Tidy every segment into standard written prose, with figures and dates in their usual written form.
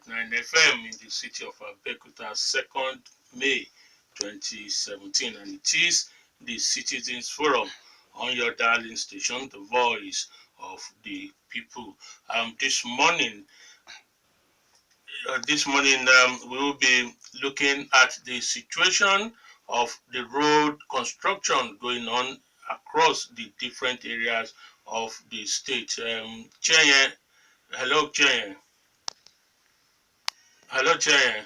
101.9 FM in the city of Abeokuta, 2nd May 2017, and it is the Citizens Forum on your darling station, the voice of the people. This morning, we will be looking at the situation of the road construction going on across the different areas of the state. Chienye, hello, Chienye. Hello, Chienye.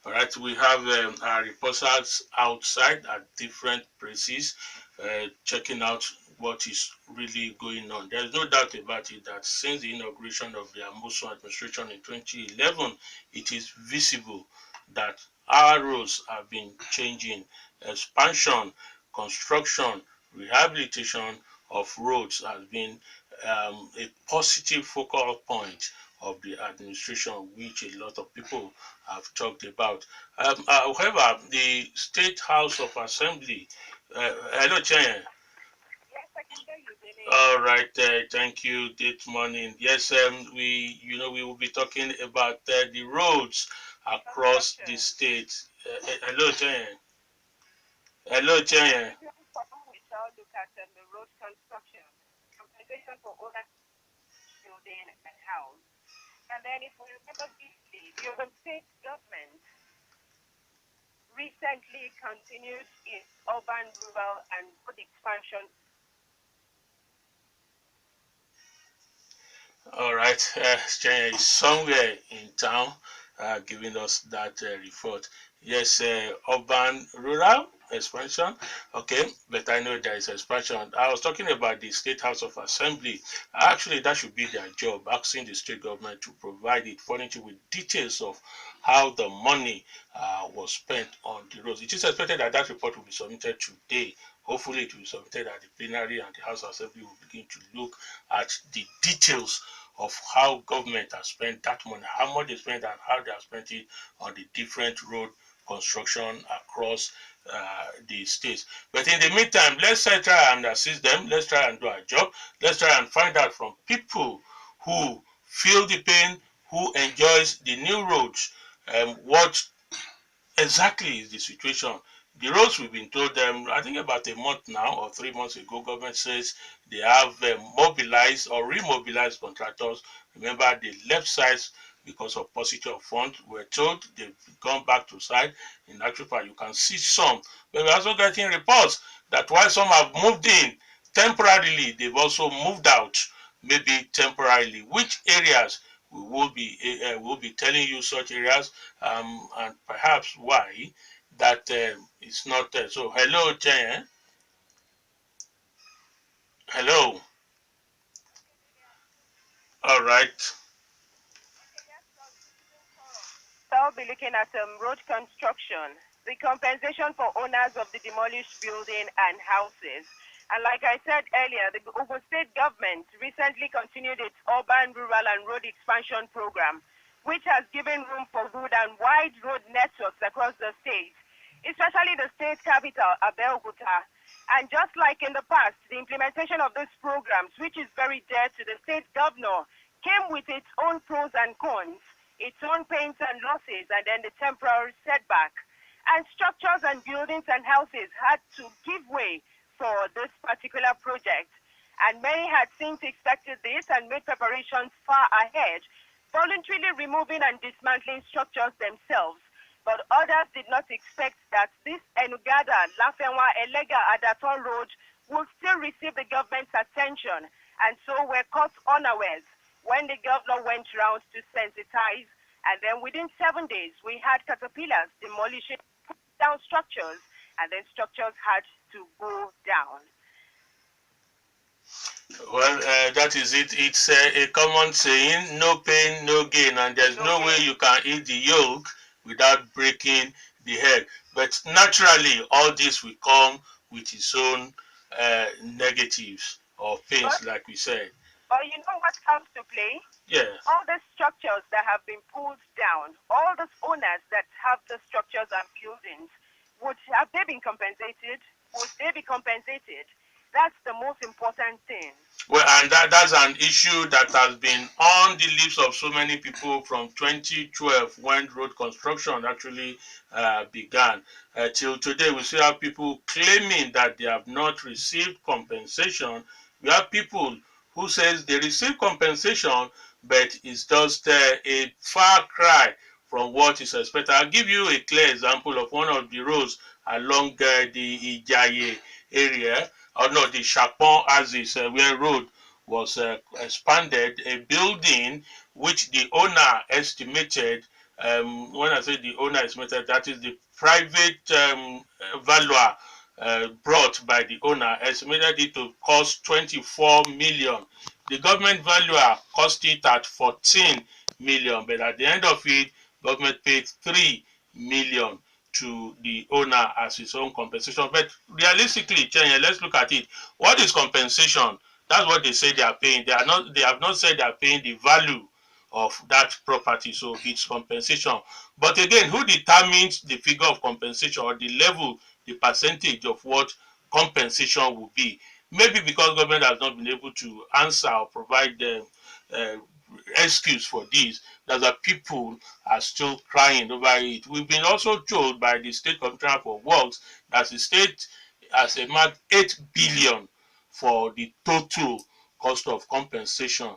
All right, we have our reporters outside at different places, checking out what is really going on. There's no doubt about it that since the inauguration of the Amosu administration in 2011, it is visible that our roads have been changing. Expansion, construction, rehabilitation of roads has been a positive focal point of the administration, which a lot of people have talked about. However, the State House of Assembly, hello, Chienye. Yes, I can hear you, Dele. All right, thank you. This morning, yes, we will be talking about the roads across the state. Hello, Chienye. Hello, Chienye. We shall look at the road construction, compensation for owner building and house. And then if we remember briefly, the Ogun state government recently continued its urban, rural, and road expansion. All right, Chienye is somewhere in town giving us that report. Yes, urban, rural expansion. Okay, but I know there is expansion. I was talking about the State House of Assembly. Actually, that should be their job, asking the state government to provide it, furniture with details of how the money was spent on the roads. It is expected that that report will be submitted today. Hopefully, it will be submitted at the plenary and the House Assembly will begin to look at the details of how government has spent that money, how much they spent and how they have spent it on the different road construction across the states. But in the meantime, let's try and assist them. Let's try and do our job. Let's try and find out from people who feel the pain, who enjoys the new roads, what exactly is the situation. The roads we've been told them, I think about a month now or 3 months ago, government says they have mobilized or remobilized contractors. Remember, the left sides because of paucity of funds. We're told they've gone back to site. In actual fact, you can see some. But we're also getting reports that while some have moved in temporarily, they've also moved out, maybe temporarily. Which areas we will be telling you such areas and perhaps why that it's not there. So hello, Chienye. Hello. All right. So I'll be looking at road construction, the compensation for owners of the demolished building and houses. And like I said earlier, the Ogun state government recently continued its urban, rural, and road expansion program, which has given room for good and wide road networks across the state, especially the state capital, Abeokuta. And just like in the past, the implementation of these programs, which is very dear to the state governor, came with its own pros and cons, its own pains and losses, and then the temporary setback. And structures and buildings and houses had to give way for this particular project. And many had since expected this and made preparations far ahead, voluntarily removing and dismantling structures themselves. But others did not expect that this Enugada, Lafenwa, Elega, Adaton Road would still receive the government's attention, and so were caught unawares when the governor went round to sensitize, and then within 7 days, we had caterpillars demolishing down structures, and then structures had to go down. Well, that is it. It's a common saying, no pain, no gain, and there's no way you can eat the yolk without breaking the head. But naturally, all this will come with its own negatives or pains, like we said. But you know what comes to play? Yeah. All the structures that have been pulled down, all those owners that have the structures and buildings, have they been compensated? Would they be compensated? That's the most important thing. Well, and that's an issue that has been on the lips of so many people from 2012 when road construction actually began. Till today, we still have people claiming that they have not received compensation. We have people who says they receive compensation, but it's just a far cry from what is expected. I'll give you a clear example of one of the roads along the Ijaye area, or no, the Chapon Axis, where road was expanded, a building which the owner estimated, when I say the owner estimated, that is the private valuer brought by the owner, estimated it to cost 24 million. The government valuer cost it at 14 million, but at the end of it, government paid 3 million to the owner as his own compensation. But realistically, Chienye, let's look at it. What is compensation? That's what they say they are paying. They are not. They have not said they are paying the value of that property, so it's compensation. But again, who determines the figure of compensation or the level, the percentage of what compensation will be? Maybe because government has not been able to answer or provide them excuse for this, that the people are still crying over it. We've been also told by the State Commissioner for Works that the state has earmarked 8 billion for the total cost of compensation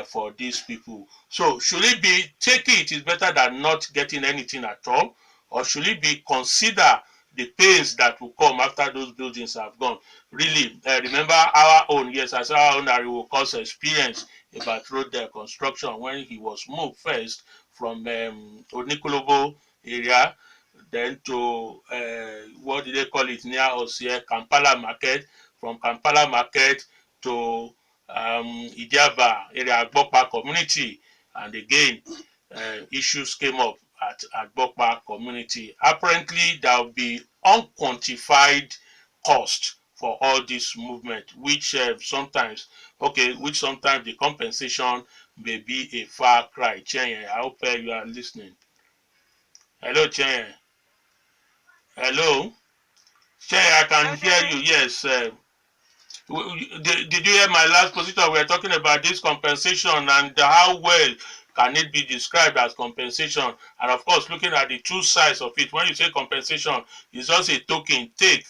for these people. So should it be taking it is better than not getting anything at all, or should it be consider the pains that will come after those buildings have gone? Really, remember our own, yes, as our own Ariwoko's experience about road construction when he was moved first from Onikolobo area, then to what did they call it near us here, Kampala Market, from Kampala Market to Idiaba area, Agbokpa community, and again issues came up at Agbokpa community. Apparently, there will be unquantified cost for all this movement, which sometimes, which sometimes the compensation may be a far cry. Chienye, I hope you are listening. Hello, Chienye. Hello. Chienye, I can Hello, hear Dele. you. Yes. Did you hear my last position? We are talking about this compensation and how well can it be described as compensation. And of course, looking at the two sides of it, when you say compensation, it's just a token. Take,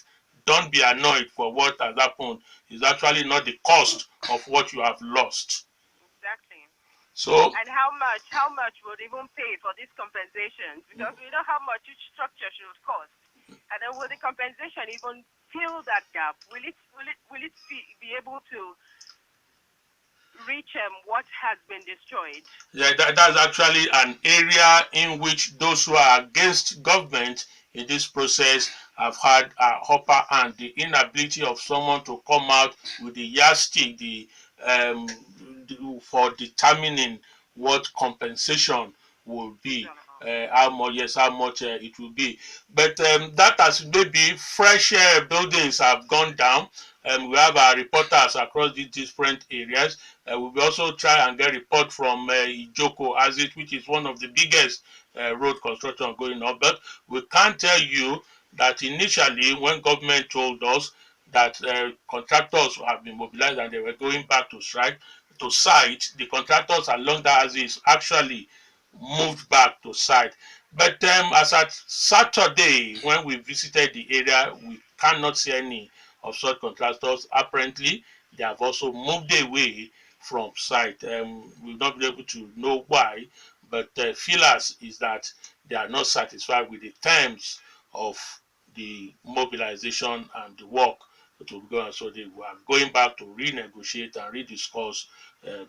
don't be annoyed for what has happened. It's actually not the cost of what you have lost. Exactly. So, And how much would even pay for these compensations? Because we know how much each structure should cost. And then will the compensation even fill that gap? Will it be able to reach what has been destroyed? yeah, that's actually an area in which those who are against government in this process have had a upper hand. The inability of someone to come out with the yardstick, um, for determining what compensation will be. How much, yes, how much it will be. But that has maybe fresh buildings have gone down. We have our reporters across these different areas. We will also try and get report from Ijoko Azit, which is one of the biggest road construction going on. But we can't tell you that initially when government told us that contractors have been mobilized and they were going back to strike, to site, the contractors along that axis actually moved back to site. But as at Saturday, when we visited the area, we cannot see any of such contractors. Apparently, they have also moved away from site. We'll not be able to know why, but feelers is that they are not satisfied with the terms of the mobilization and the work to go on. So they were going back to renegotiate and rediscuss.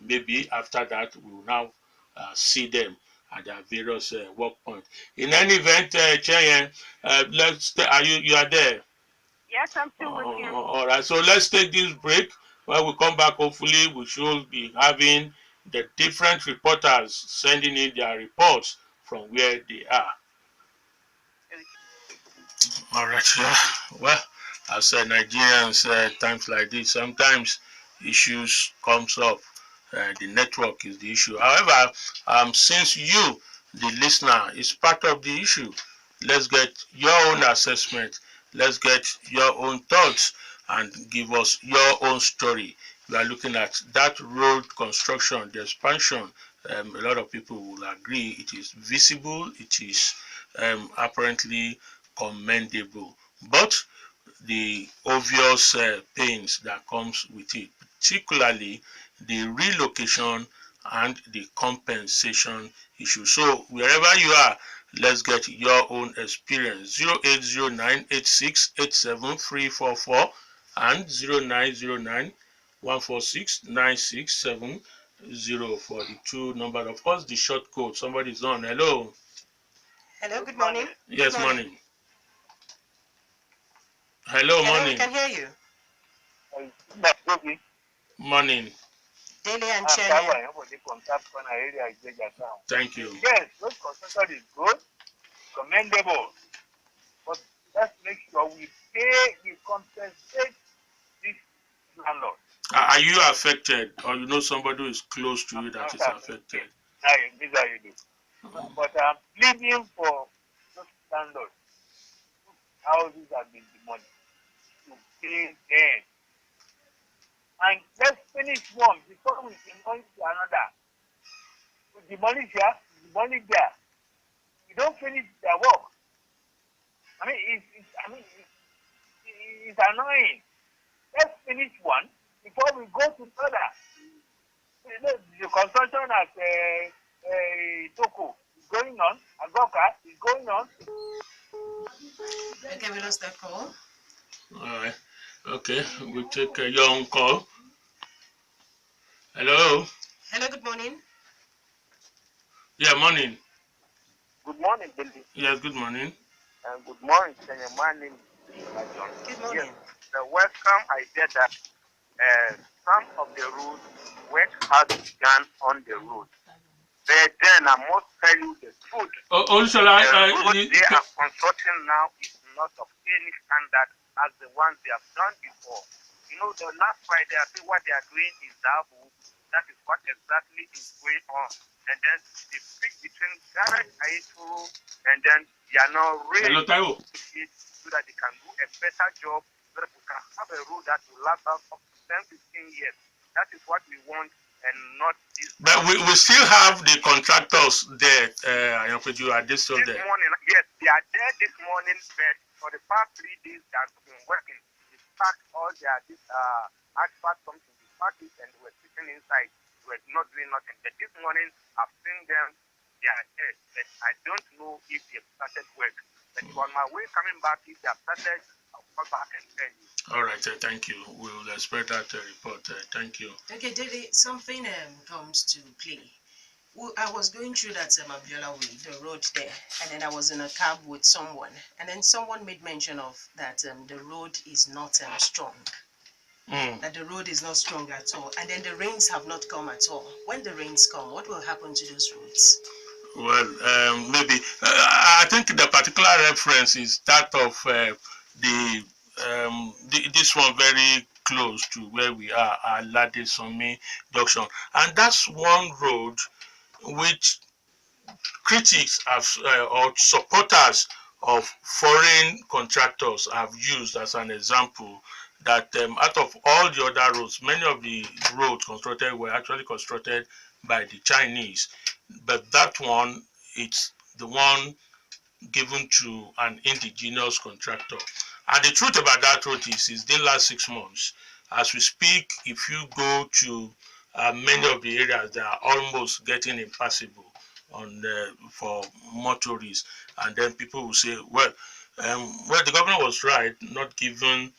Maybe after that, we will now see them at their various work points. In any event, Chienye, you are there? Yes, I'm still with you. All right, so let's take this break. When we come back, hopefully, we should be having the different reporters sending in their reports from where they are. All right, yeah. Well, as Nigerians, times like this, sometimes issues comes up. The network is the issue. However, since you, the listener, is part of the issue, let's get your own assessment. Let's get your own thoughts and give us your own story we are looking at that road construction, the expansion. A lot of people will agree it is visible, it is apparently commendable. But the obvious pains that comes with it, particularly the relocation and the compensation issue. So wherever you are, let's get your own experience. 0809868734 and 0909146967 the two number. Of course, the short code. Somebody's on. Hello. Hello, good morning. Yes, morning. Hello, morning. We can hear you. Morning. Dele and Chienye. Thank you. Yes, road construction is good, commendable, but let's make sure we compensate this landlord. Are you affected, or you know somebody who is close to you that is affected? These are you do. But I'm pleading for those landlords whose houses have been demolished to pay them. And let's finish one before we demolish another. We demolish here, we demolish there. We don't finish their work. I mean, it's annoying. Let's finish one before we go to further. You know, the construction at Toko is going on. Agoka is going on. Okay, we lost that call. All right. Okay, we'll take your own call. Hello. Hello, good morning. Yeah, morning. Good morning, Billy. Yes, good morning. Good morning, Chienye. My name is John. Good morning. Yes, welcome. I said that some of the roads work has begun on the road. But then I must tell you the truth. Also, the road they are constructing now is not of any standard as the ones they have done before. You know, the last Friday, I think what they are doing is that is what exactly is going on. And then the split between garage Ayodo and then they are now really so that they can do a better job, so that we can have a road that will last us up to 10, 15 years. That is what we want and not this. But we still have the contractors there. Are they still there? This morning, yes, they are there this morning, but for the past 3 days they have been working. They packed all their asphalt something, they packed it and they were sitting inside. They were not doing nothing. But this morning I've seen them, they are there. But I don't know if they've started work. But on my way coming back, if they have started, I'll come back and tell you. All right, thank you. We'll spread that report. Thank you. Okay, Dele, something comes to play. I was going through that Abiola way, the road there, and then I was in a cab with someone, and then someone made mention of that the road is not strong. That the road is not strong at all, and then the rains have not come at all. When the rains come, what will happen to those roads? Well, maybe I think the particular reference is that of this one very close to where we are, Alade Somi Junction, and that's one road which critics have or supporters of foreign contractors have used as an example that out of all the other roads, many of the roads constructed were actually constructed by the Chinese, but that one, it's the one given to an indigenous contractor. And the truth about that road is the last 6 months, as we speak, if you go to many of the areas, they are almost getting impassable for motorists. And then people will say, well, the governor was right not giving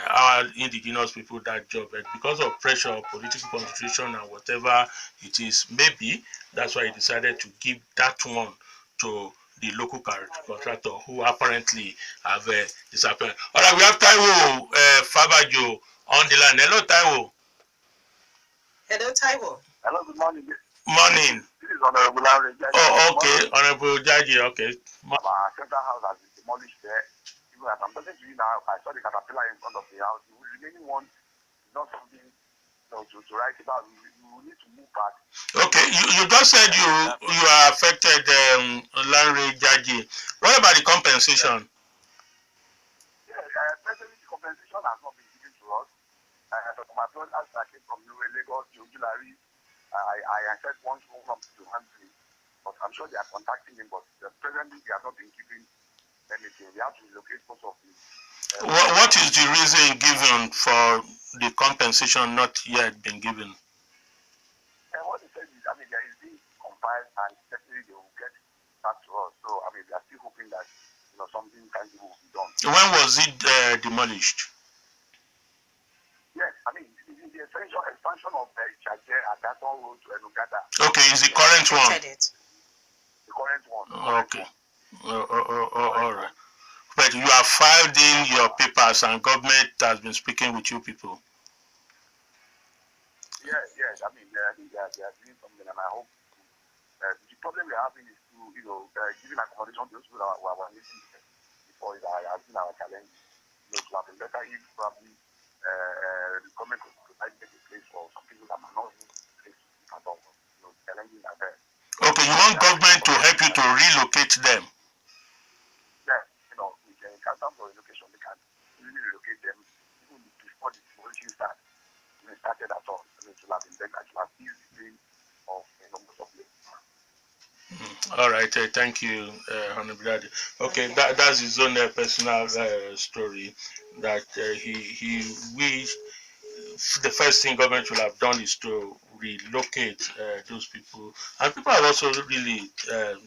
our indigenous people that job, but because of pressure, political concentration, and whatever it is, maybe that's why he decided to give that one to the local contractor who apparently have disappeared. All right, we have Taiwo Fabajo on the line. Hello, Taiwo. Hello, Taiwo. Hello, good morning. Morning. This is Honorable Larry. Oh, okay. Honorable Jaji, okay. Our central house has been demolished there. Even as I'm talking to you now, I saw the caterpillar in front of the house. The remaining one is not something to write about. We need to move back. Okay, you just said you are affected, Larry Jaji. What about the compensation? Yes, especially the compensation has not been given to us. my brothers that came from Lagos, Ojulari, I said once from to Hansi, but I'm sure they are contacting him, but presently they have not been giving anything. We have to relocate most of them. What is the reason given for the compensation not yet been given? And what they said is, I mean, there is being compiled and definitely they will get back to us. So, I mean, we are still hoping that, something tangible will be done. When was it demolished? Yes, I mean, the expansion of Chienye and Daton Road to Enugada. Okay, is the current one? The current one. Okay. All right. But you have filed in your papers and government has been speaking with you people. Yes. I mean, I think they are doing something, and I hope the problem we're having is to, giving accommodation to those people who are living before it has been our challenge. To have been better if probably the government could provide a place for some people that might not use the place at all. Challenges are there. Okay, you want government to help you to relocate them? Yes, we can come for relocation. We can really relocate them even before the demolition started. Started at all. It will have been better. It will have eased the pain of most of them. All right, thank you, Honorable Daddy. Okay, that's his own personal story that he wished the first thing government should have done is to relocate those people. And people have also really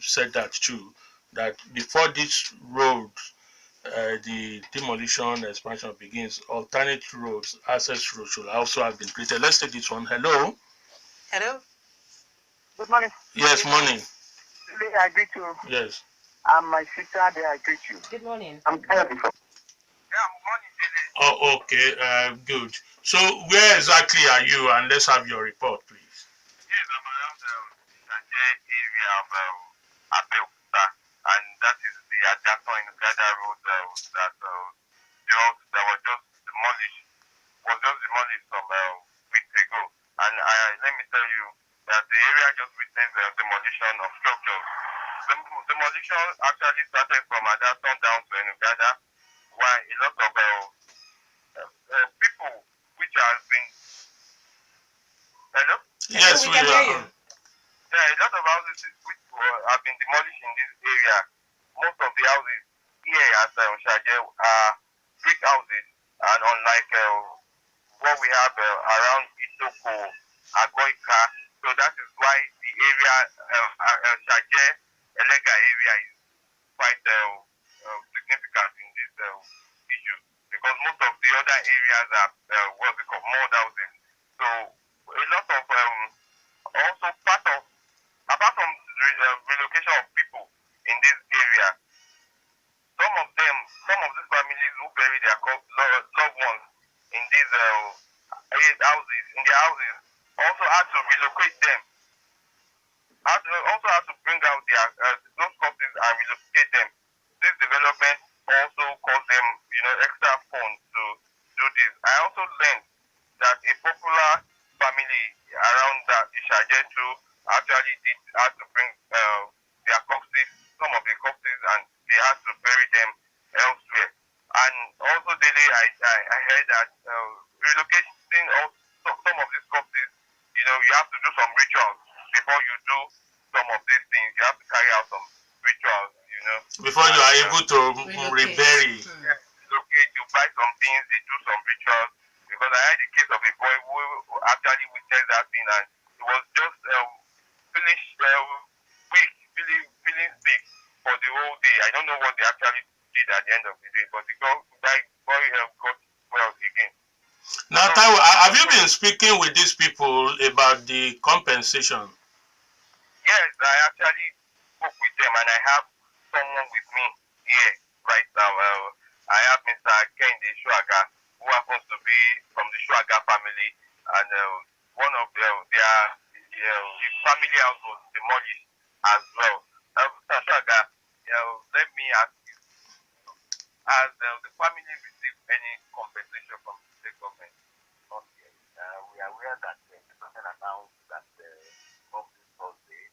said that too, that before this road, the demolition expansion begins, alternate roads, access roads should also have been created. Let's take this one. Hello? Hello? Good morning. Yes, morning. I greet you. Yes. I'm my sister there. I greet you. Good morning. I'm tired before. Yeah, morning, Dele. Oh, okay. Good. So, where exactly are you? And let's have your report, please. Yes, I'm around the Chienye area of Abeokuta, and that is the Adaton in Gada Road that was just demolished some weeks ago. And let me tell you that the area just witnessed demolition of structures. The demolition actually started from Adaton down to Enugada, while a lot of people which has been... Hello? Yes, we can hear you. Yeah, a lot of houses which have been demolished in this area. Most of the houses here at Chienye are brick houses, and unlike what we have around Itoko, Agoika, so that is why the area, Chienye, Elega area is quite significant in this issue, because most of the other areas are what we call mud houses. So a lot of also apart from relocation of people in this area, some of these families who bury their loved ones in these houses, also had to relocate them. Also had to bring out those corpses and relocate them. This development also cost them, extra funds to do this. I also learned that a popular family around that Chienye too actually had to bring their corpses, some of the corpses, and they had to bury them elsewhere. And also, Dele, I heard that relocating some of these corpses, you have to do some rituals before you do some of these things. You have to carry out some rituals, Before you are able to rebury. Yeah, relocate, you buy some things, they do some rituals. Because I had the case of a boy who actually witnessed that thing, and he was just feeling weak, feeling sick for the whole day. I don't know what they actually did at the end of the day, but the boy got well again. Now, Taiwo, have you been speaking with these people about the compensation? Yes, I actually spoke with them, and I have someone with me here right now. I have Mr. Kendi Shuaga, who happens to be from the Shuaga family, and one of their family house was demolished as well. Mr. Shuaga, let me ask you, has the family received any compensation from the state government? Not yet. We are aware that the government announced that from this Thursday,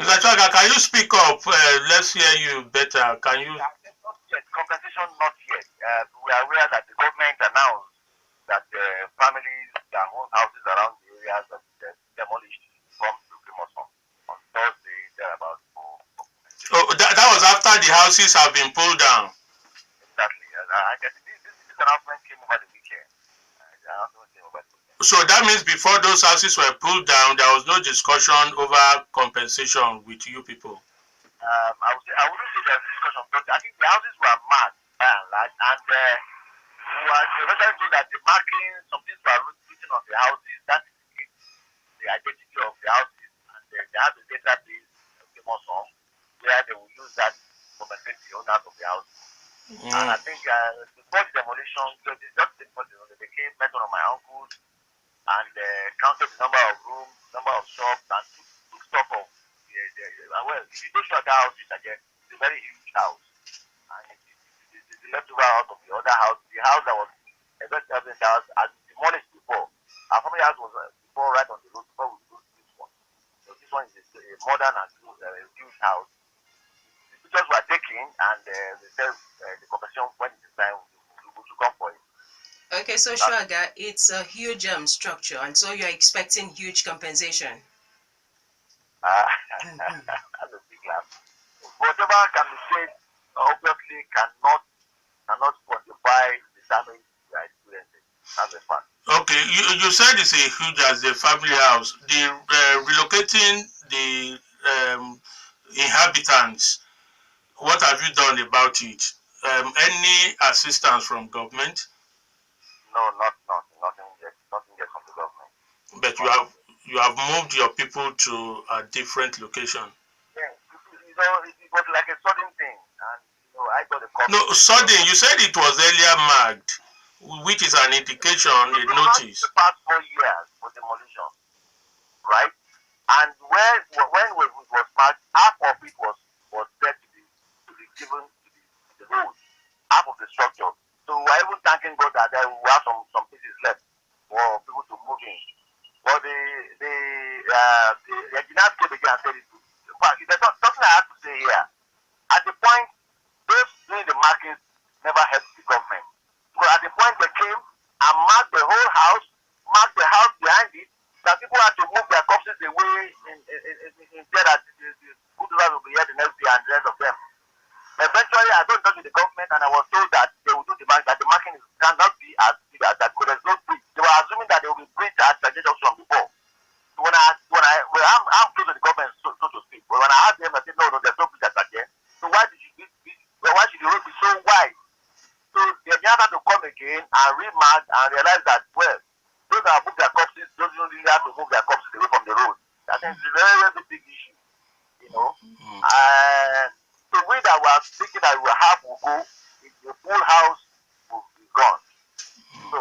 Mr. Chwaga, can you speak up? Let's hear you better. Can you? Not yet. Compensation, not yet. We are aware that the government announced that their own houses around the areas that demolished come to Famous on Thursday, thereabout for Oh, that was after the houses have been pulled down. exactly. I guess this announcement came over the weekend. The announcement came over the weekend. So that means before those houses were pulled down, there was no discussion over compensation with you people. I wouldn't say there's discussion, but I think the houses were marked by and large, and we were eventually told that the marking, some things were written on the houses that indicate the identity of the houses, and they have a database, a famous song, where they will use that to compensate the owners of the houses. And I think before the demolition, they came, met one of my uncles, and counted the number of rooms, number of shops, and took stock of well, if you don't show that house, it's a very huge house. And the leftover out of the other house, the house that was a very urban house, had been demolished before. Our family house was before right on the road before we go to this one. So this one is a modern and huge house. The pictures were taken, and they said the compensation when it is time we should come for it. Okay, so Shuaga, it's a huge structure, and so you're expecting huge compensation. That's a big laugh. Whatever can be said, obviously cannot quantify the damage we are experiencing. That's a fact. Okay, you said it's a huge as a family house. The relocating the inhabitants. What have you done about it? Any assistance from government? No, nothing yet. Nothing yet from the government. But you have moved your people to a different location. Yeah, it was like a sudden thing, and I got a call. No, sudden. You said it was earlier marked, which is an indication, a notice. The past 4 years for demolition, right? And when it was marked, half of it was said to be given to the road, half of the structure. So we're even thanking God that there we have some pieces left for people to move in. But the engineers came again and said it. There's something I have to say here. At the point, those doing the markings never helped the government. Because at the point they came and marked the whole house, marked the house behind it, that people had to move their corpses away in fear that the bulldozers will be here the next day and the rest of them. Eventually, I don't talk to the government, and I was told that they will do the marking, that the marking cannot be as big as that, because there's no bridge. They were assuming that they will be bridged at the junction before. So when I'm close to the government, so to speak, but when I asked them, I said, no, there's no bridge at there. So why should the road be so wide? So they have to come again and remark and realize that, well, those that move their corpses don't really have to move their corpses away from the road. That is a very, very big issue, And so we that were thinking that we half will go, the full house will be gone. So,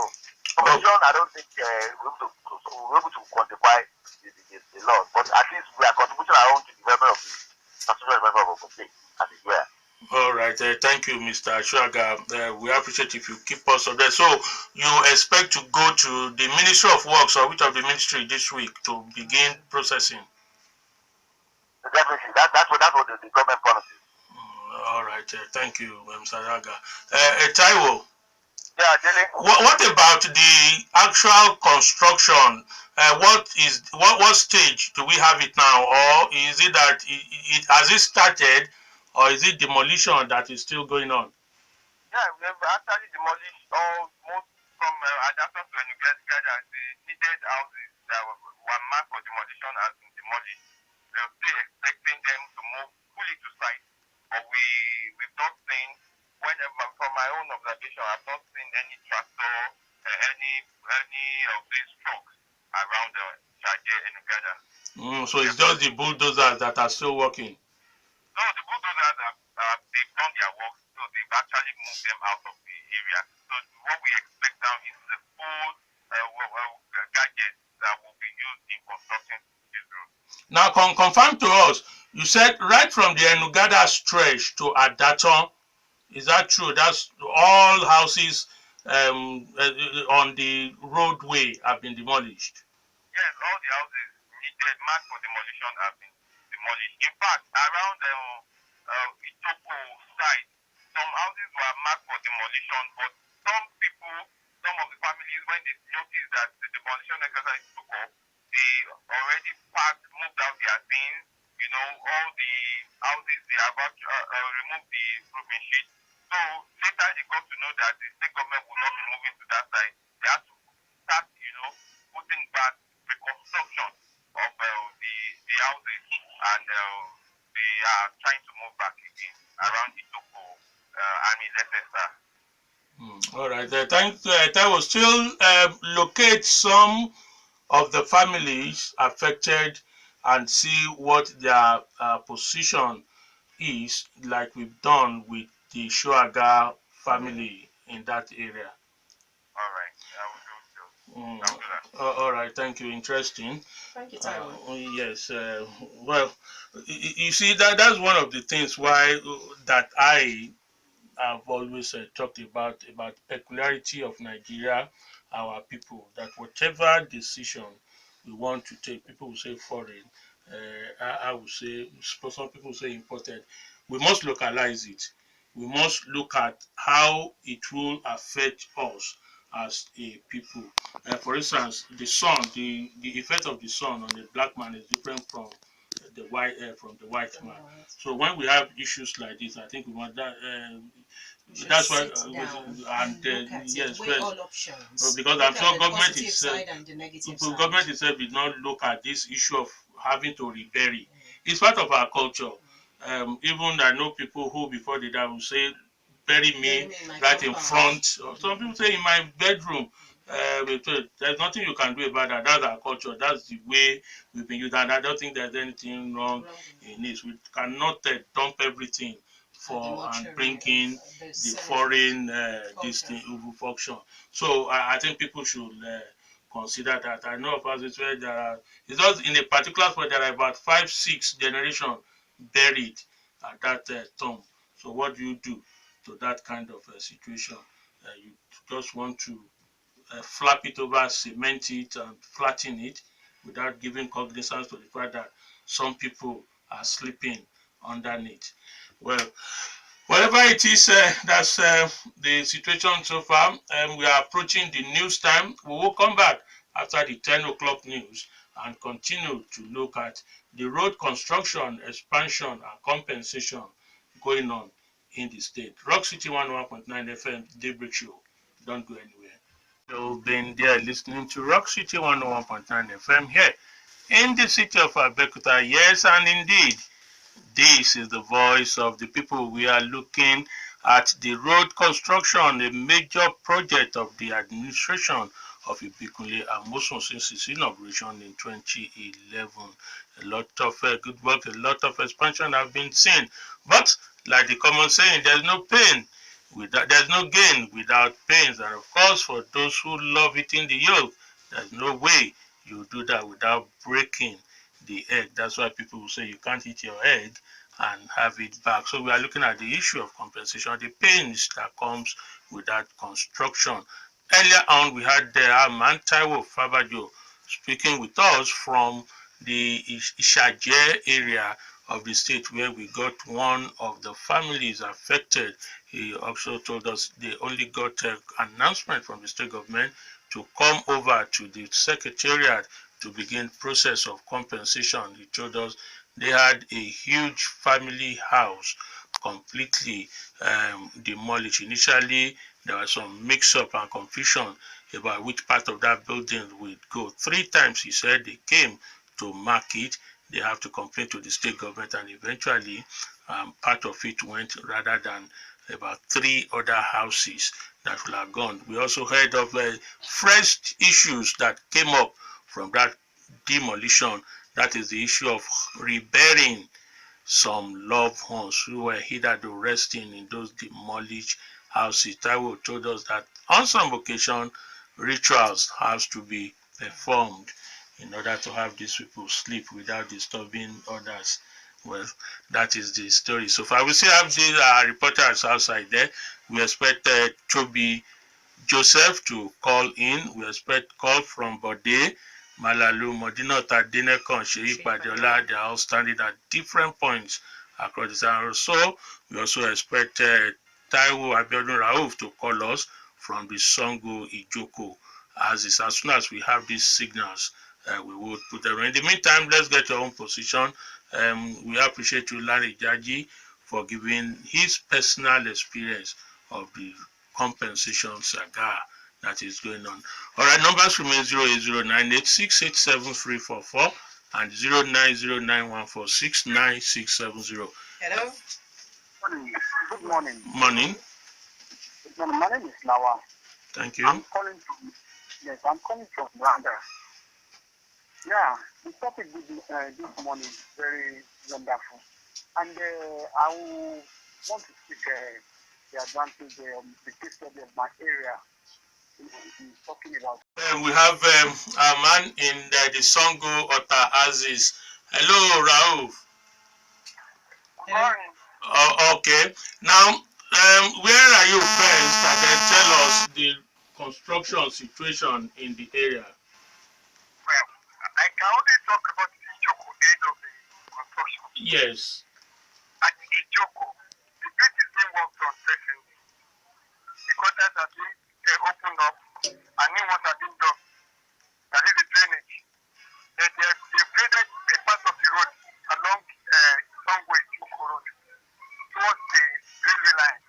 commission, I don't think we're able to quantify the loss, but at least we are contributing our own to the development of the national development of Ogun State as it were. All right, thank you, Mr. Shuaga. We appreciate if you keep us up there. So you expect to go to the Ministry of Works or which of the ministry this week to begin processing? Definitely, that's what the government promises. All right, thank you, Mr. Shuaga. Taiwo. Yeah, Dele. What about the actual construction? What stage do we have it now, or is it that it has it started, or is it demolition that is still going on? Yeah, we have actually demolished most from Ayodo to Egwuonwu. The needed houses that were marked for demolition has been demolished. We are still expecting them to move fully to site, but we've not seen. From my own observation, I've not seen any tractor, any of these trucks around the Chienye and Egwuonwu. So it's just the bulldozers that are still working. No, the bulldozers they've done their work, so they've actually moved them out of the area. So what we expect now is the full gadgets that will be used in constructing this road. Now, confirm to us. You said right from the Enugada stretch to Adaton. Is that true? That's all houses on the roadway have been demolished. Yes, all the houses needed marked for demolition have been demolished. In fact, around Itoko site, some houses were marked for demolition, but some of the families, when they noticed that the demolition exercise took off, they already moved out their things. You know, all the houses, they are about to remove the roofing sheet. So later they got to know that the state government will not be moving to that side. They have to start, putting back reconstruction of the houses, and they are trying to move back again around Itoko, Army Leicester. All right. I will still locate some of the families affected and see what their position is, like we've done with the Shuaga family in that area. All right, I will do so. Mm. I'll do that. All right, thank you. Interesting. Thank you, Taiwo. Yes. Well, you see that's one of the things why that I've always talked about peculiarity of Nigeria, our people. That whatever decision we want to take, people will say foreign. I would say some people say imported. We must localize it. We must look at how it will affect us as a people. For instance, the sun, the effect of the sun on the black man is different from the white man. So when we have issues like this, I think we want that. That's why, and look at yes, weigh all options. because Look I'm sure at the government positive side and the negative side. government itself did not look at this issue of having to rebury. It's part of our culture. Even I know people who before they die will say, bury me right in front. Some people say in my bedroom. There's nothing you can do about that. That's our culture. That's the way we've been used. And I don't think there's anything wrong in this. We cannot dump everything for and bring in the foreign this thing function. So I think people should consider that. I know of houses where there are, it's just in a particular spot there are about 5-6 generations buried at that tomb. So what do you do to that kind of situation? You just want to flap it over, cement it, and flatten it without giving cognizance to the fact that some people are sleeping underneath. Well, whatever it is, that's the situation so far. We are approaching the news time. We will come back after the 10 o'clock news and continue to look at the road construction, expansion, and compensation going on in the state. Rock City 101.9 FM, Daybreak Show. Don't go anywhere. You've been there listening to Rock City 101.9 FM here in the city of Abeokuta. Yes, and indeed, this is the voice of the people. We are looking at the road construction, a major project of the administration of Ibikunle Amosun since its inauguration in 2011. A lot of good work, a lot of expansion have been seen. But like the common saying, there's no pain there's no gain without pains. And of course, for those who love eating the yolk, there's no way you do that without breaking the egg. That's why people will say you can't eat your egg and have it back. So we are looking at the issue of compensation, the pains that comes with that construction. Earlier on, we had our man Taiwo Fabajo speaking with us from the Ishaje area of the state where we got one of the families affected. He also told us they only got an announcement from the state government to come over to the secretariat to begin process of compensation. He told us they had a huge family house completely demolished. Initially, there was some mix-up and confusion about which part of that building would go. 3 times, he said, they came to mark it. They have to complain to the state government, and eventually part of it went, rather than about 3 other houses that will have gone. We also heard of fresh issues that came up from that demolition. That is the issue of reburying some loved ones who were hitherto resting in those demolished houses. Taiwo told us that on some occasion, rituals have to be performed in order to have these people sleep without disturbing others. Well, that is the story. So far, we still have the reporters outside there. We expect Chobi Joseph to call in. We expect call from Bode, Malalu, Modino, Tadenekon, Sheyi Padiola. They are all standing at different points across the town. So we also expect Taiwo Abiodun Rauf to call us from the Songo Ijoko as soon as we have these signals, we will put them. In the meantime, let's get your own position. We appreciate you, Larry Jaji, for giving his personal experience of the compensation saga that is going on. All right, numbers remain 08098687344 and 09091469670. Hello? Morning. Good morning. Morning. Good morning. My name is Nawa. Thank you. I'm calling from Rwanda. Yeah, the topic this morning is very wonderful. And I will want to speak the advantage, the case study of my area. He's talking about. We have a man in the Songo Ota Aziz. Hello, Raouf. Morning. Okay. Now, where are you first? And then tell us the construction situation in the area. Well, I can only talk about the Ijoko end of the construction. Yes. At Ijoko, the bridge is being worked on presently. The quarters are being opened up and new ones are being done. That is the drainage. They've graded a part of the road along Songwe Ijoko Road towards the railway line.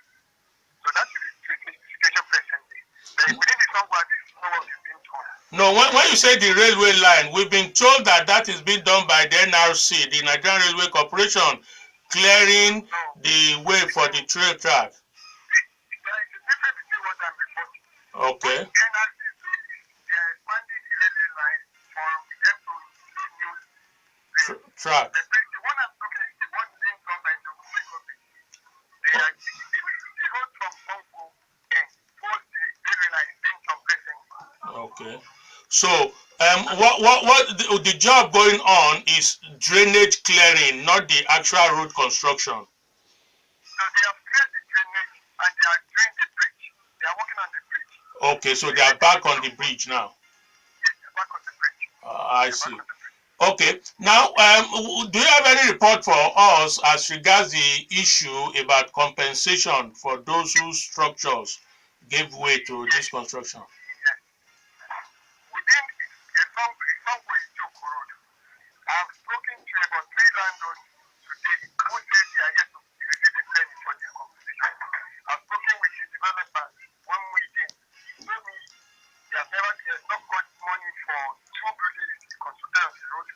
So that is the situation presently. But within the Songwe, no work is being done. No, when you say the railway line, we've been told that that is being done by the NRC, the Nigerian Railway Corporation, clearing the way for the train track. There is a difference between what I'm reporting. Okay. What NRC is doing is they are expanding the railway line for them to do new Track. The one I'm talking is the one being done by the government. The road from Congo towards the railway line is being done presently. Okay. So, what the job going on is drainage clearing, not the actual road construction. So they have cleared the drainage and they are doing the bridge. They are working on the bridge. Okay, so they are back on the bridge now. Yes, they are back on the bridge. I see. Okay. Now, do you have any report for us as regards the issue about compensation for those whose structures gave way to this construction? Yes. Within some way Joko Road, I've spoken to about 3 landlords today who said they are yet to receive a penny for their compensation. I've spoken with the developer one weekend. He told me they have not got money for 2 buildings constructed on the road.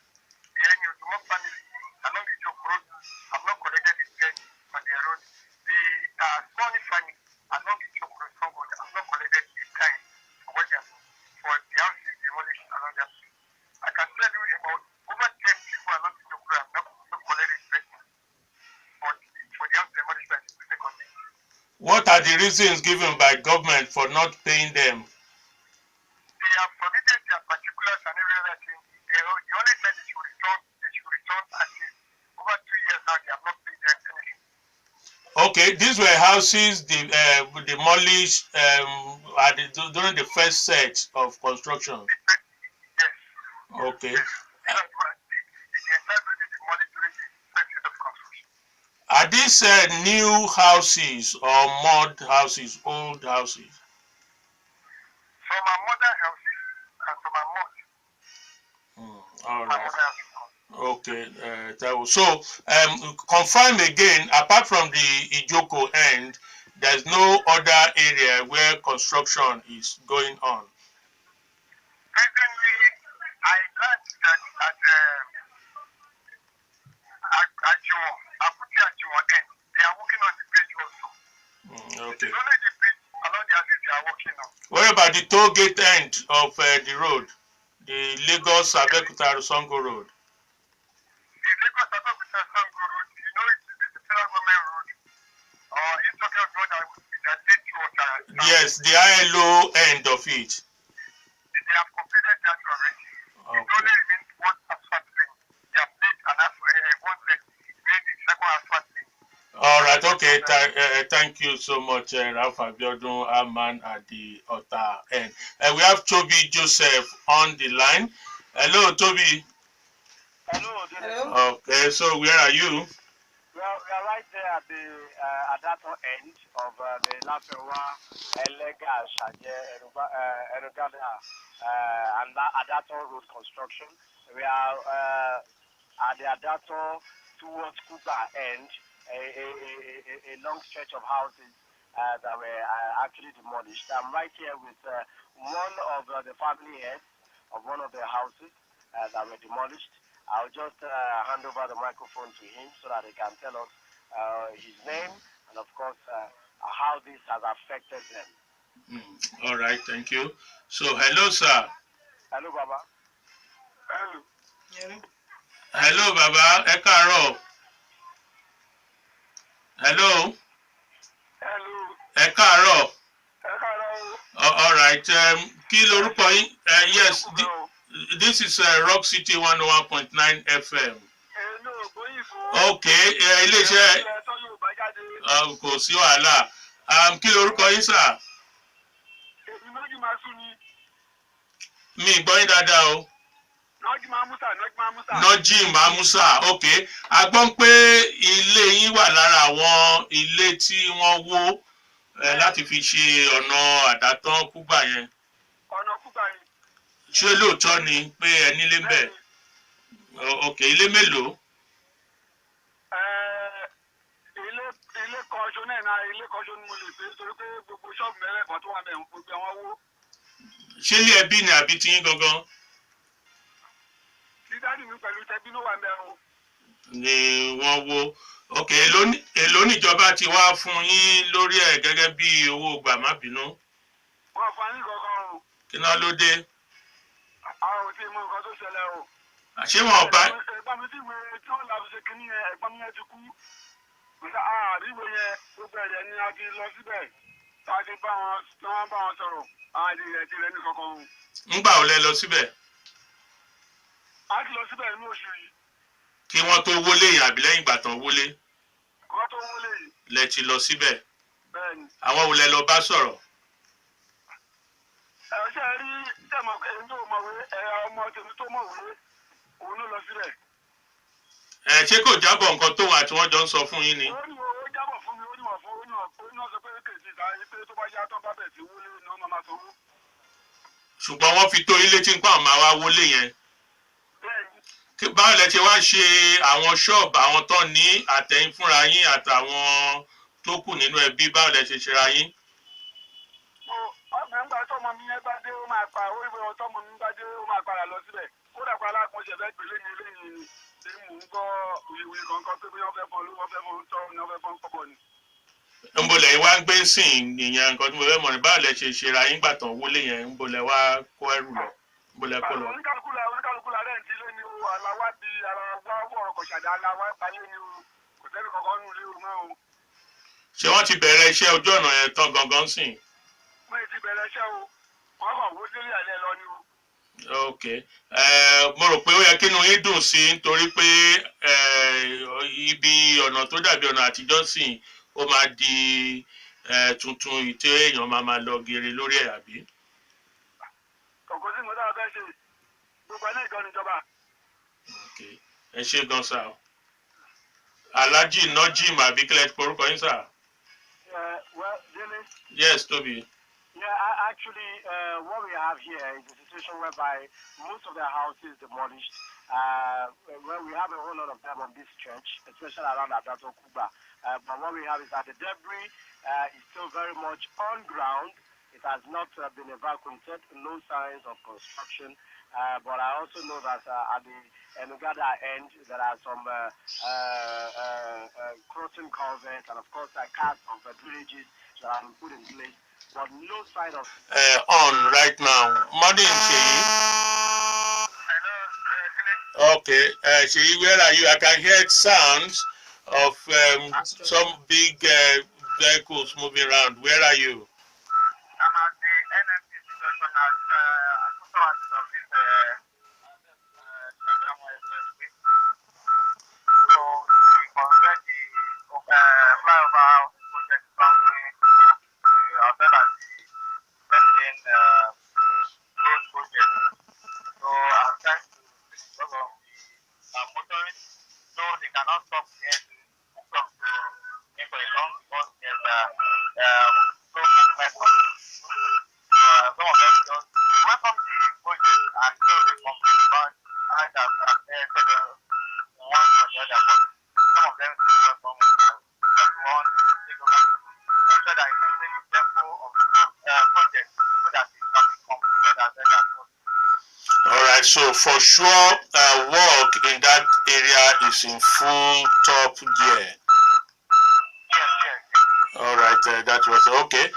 The Egwuonwu family along the Joko Road have not collected a penny on their road. The Sunny family along the Joko Road have not collected a dime for what they have for the houses demolished along their street. I can tell you about over 10 people along the Joko Road have not collected a penny for the house demolished by the second day. What are the reasons given by government for not paying them? They have submitted their particulars and everything. They only said they should return until over 2 years now they have not paid them anything. Okay, these were houses demolished during the first set of construction. Yes. Okay. Yes. The entire building demolished during the first set of construction. Are these new houses or mud houses, old houses? Some are modern houses and some are mud. All right. Okay. So, confirm again, apart from the Ijoko end, there's no other area where construction is going on. Presently, I learned that at Ayodo end, they are working on the bridge also. Okay. It's only the bridge along the axis they are working on. What about the toll gate end of the road, the Lagos Abeokuta Songo Road? The Lagos Abeokuta Songo Road, you know, it's the federal government road. Or you talking about that lead to water? Yes, the ILO end of it. They have completed that already. Okay. It only remains one asphalt lane. They have made one lane. Made the second asphalt lane. All right, okay. Thank you so much, Ralph Abiodun, Aman at the Ota end. We have Toby Joseph on the line. Hello, Toby. Hello. Okay, so where are you? Well, we are right there at the at that end of the Lafewa, Elega, Shaje, Enugada, and Adato road construction. We are at the Adato towards Kuba end, a long stretch of houses that were actually demolished. I'm right here with one of the family heads of one of the houses that were demolished. I'll just hand over the microphone to him so that he can tell us his name and, of course, how this has affected them. All right, thank you. So, hello, sir. Hello, Baba. Hello. Hello, Baba. Ẹ káàárọ̀. Hello. Hello. Ẹ káàárọ̀. Hello. All right. Kí lorúkọ yín? Yes, this is Rock City 101.9 FM. Okay, iléeṣẹ́ kò sí wàhálà. Kí lorúkọ yín, sir? Mi gbọ́ yín dáadáa o. Nọ́jìm Amusa, okay. A gbọ́ pé ilé yín wà lára àwọn ilé tí wọ́n wó láti fi ṣe ọ̀nà àdátán Kúgbà yẹn. Ọ̀nà Kúgbà yẹn. Ṣé lóòótọ́ ni pé ẹ nílé ń bẹ̀? Okay, ilé mélòó? Ilé kọ́ṣọ́ náà ilé kọ́ṣọ́ ni mo lè pè é torí pé gbogbo ṣọ́ọ̀bù mẹ́rẹ̀ẹ̀kan tó wà bẹ̀ ń gbogbo àwọn wó. Ṣé ilé ẹbí ni àbí tiyín gangan? Dídádì mi pẹ̀lú tẹbí ló wà ń bẹ̀ o. Ni wọ́n wó. Ok, èló níjọba ti wá fún yín lórí ẹ̀ gẹ́gẹ́ bí owó gbàmábínú? Wọ́n fún yín kankan o. Kí náà ló dé? Àwọn ò tí ì mọ nǹkan tó ṣẹlẹ̀ o. Àṣé wọn bá. Ẹ̀gbọ́n mi tí ìwé tí wọ́n làbí ṣe kínní yẹn ẹ̀gbọ́n mi yẹn ti kú. Àríwé yẹn gbogbo ẹ̀yẹ ni a ti lọ síbẹ̀. Tá a ti bá wọn sọ̀rọ̀. Àwọn ìdílé ti rẹ̀ ní kankan o. Ńgbà wo lẹ lọ síbẹ̀? A ti lọ síbẹ̀ inú oṣù yìí. Kí wọ́n tó wọlé yẹn àbí lẹ́yìn ìgbà tán wọlé? Wọ́n tó wọlé yìí. Lẹ ti lọ síbẹ̀? Bẹ́ẹ̀ni. Àwọn wo lẹ lọ bá sọ̀rọ̀? Ṣé ẹ rí tẹ̀mọ̀ ẹni tó mọ̀wé ọmọ tèmi tó mọ̀wé òun ló lọ síbẹ̀. Ṣé kò jábọ̀ nǹkan tó wà tí wọ́n jọ ń sọ fún yín ni? Ó jábọ̀ fún mi, ó ní wọ́n sọ pé kèsì ìta pé tó bá yá tán bá bẹ̀ sí wọlé ni wọ́n máa sanwó. Ṣùgbọ́n wọ́n fi tó yín létí pé àwọn máa wá wọlé yẹn. Bẹ́ẹ̀ni. Báwo lẹ ṣe wá ṣe àwọn ṣọ́ọ̀bù àwọn tó ní àtẹ̀yìn fúnra yín àtàwọn tó kù nínú ẹbí báwo lẹ ṣe ṣera yín? Ọ̀gbìn ńgbà tọ́mọ mi yẹn bá dé ó máa pa owó ìwé ọtọ́mọ mi bá dé ó máa padà lọ síbẹ̀. Kódà pa alákùnṣe fẹ́ pèlè ní eléyìí ni ṣé mò ń gbọ́ ìwé kankan pé bí wọ́n fẹ́ fọ́n ló wọ́n fẹ́ fọ́n tọ́ ni wọ́n fẹ́ fọ́n kọ́bọ̀ ni. Ńbo lẹ́yìn wá ń gbé sìn ìyẹn nǹkan tí mo fẹ́ mọ̀ ní báwo lẹ ṣe ṣera yín gbà tán wọlé yẹn ńbo lẹ wá kó ẹrù lọ ńbo lẹ kó lọ. Oníkàlùkù la rẹ̀ ń tilé ni o aláwa di aláwa wọ̀ kọ̀ṣàdá aláwa balẹ̀ ni o kò sẹ́ni kankan nù lé o mọ́ o. Ṣé wọ́n ti bẹ̀rẹ̀ iṣẹ́ ojú ọ̀nà yẹn tán gangan sìn? Wọ́n ti bẹ̀rẹ̀ iṣẹ́ o wọ́n kàn wó délé àlẹ́ lọ ni o. Ok, mo rò pé ó yẹ kí inú yín dùn sí nítorí pé ibi ọ̀nà tó dàbí ọ̀nà àtijọ́ sìn ó máa di tuntun ìtí èèyàn máa lọ gèrè lórí ẹ̀ àbí. Kọ̀kọ́ sí mo dára fẹ́ ṣe gbogbo ẹ̀ ní ìjọ níjọba. Ok, ẹ ṣé gan sá o. Alhaji Nojim àbí kílẹ̀ porúkọ yín sá. Well, Dele. Yes, Tobi. Yeah, actually, what we have here is a situation whereby most of the houses demolished. Well, we have a whole lot of them on this stretch, especially around Adato Kuba. But what we have is that the debris is still very much on ground. It has not been evacuated, no signs of construction. But I also know that at the Enugada end, there are some crossing culverts and, of course, casts of villages that have been put in place. But no sign of On right now. Morning, Sheyi. Hello. Okay, Sheyi, where are you? I can hear sounds of some big vehicles moving around. Where are you? I'm at the NMC situation at of this so we convert the flyover project boundary as well as the pending road project. So I'm trying to because of the motorists, so they cannot stop here to stop for a long because there's so my some of them just welcome the project and so they complain about how it has affected one or the other, but some of them still welcome it and just want to take over to ensure that it can take the tempo of the project so that it can be completed as early as possible. All right, so for sure, work in that area is in full top gear. Yes. All right, that was okay.